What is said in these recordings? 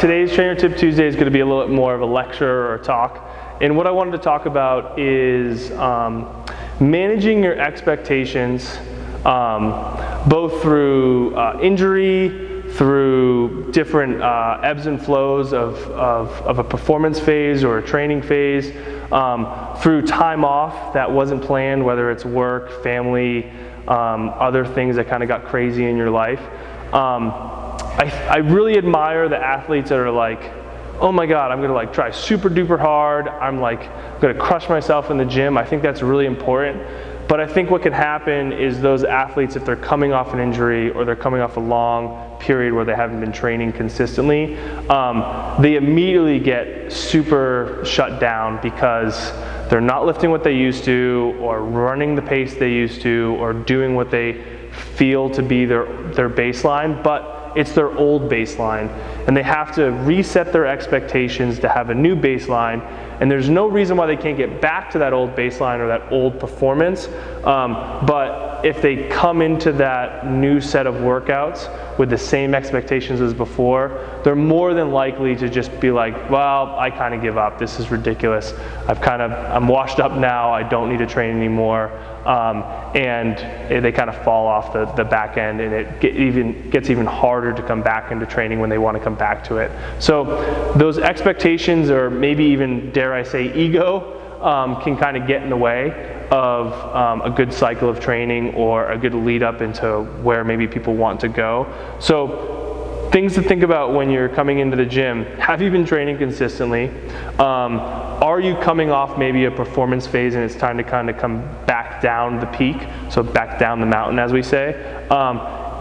today's Trainer Tip Tuesday is going to be a little bit more of a lecture or a talk. And what I wanted to talk about is managing your expectations, both through injury, through different ebbs and flows of a performance phase or a training phase, through time off that wasn't planned, whether it's work, family, other things that kind of got crazy in your life. I really admire the athletes that are like, oh my God, I'm gonna like try super duper hard. I'm gonna crush myself in the gym. I think that's really important. But I think what can happen is those athletes, if they're coming off an injury or they're coming off a long period where they haven't been training consistently, they immediately get super shut down because they're not lifting what they used to, or running the pace they used to, or doing what they feel to be their baseline, but it's their old baseline, and they have to reset their expectations to have a new baseline. And there's no reason why they can't get back to that old baseline or that old performance. But if they come into that new set of workouts with the same expectations as before, they're more than likely to just be like, well, I kind of give up. This is ridiculous. I'm washed up now. I don't need to train anymore. And they kind of fall off the back end, and it gets even harder to come back into training when they want to come back to it. So those expectations, or maybe even, dare I say, ego, can kind of get in the way of a good cycle of training or a good lead up into where maybe people want to go. So things to think about when you're coming into the gym: have you been training consistently? Are you coming off maybe a performance phase and it's time to kind of come back down the peak, so back down the mountain, as we say?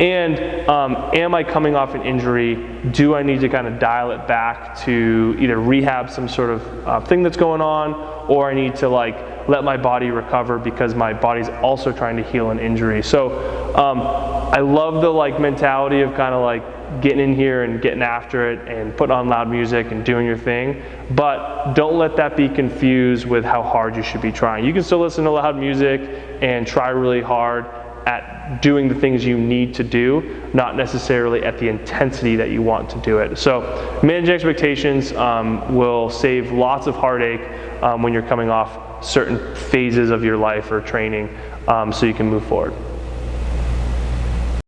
Am I coming off an injury? Do I need to kind of dial it back to either rehab some sort of thing that's going on, or I need to let my body recover because my body's also trying to heal an injury? So I love the mentality of kind of getting in here and getting after it and putting on loud music and doing your thing, but don't let that be confused with how hard you should be trying. You can still listen to loud music and try really hard at doing the things you need to do, not necessarily at the intensity that you want to do it. So managing expectations will save lots of heartache when you're coming off certain phases of your life or training, so you can move forward.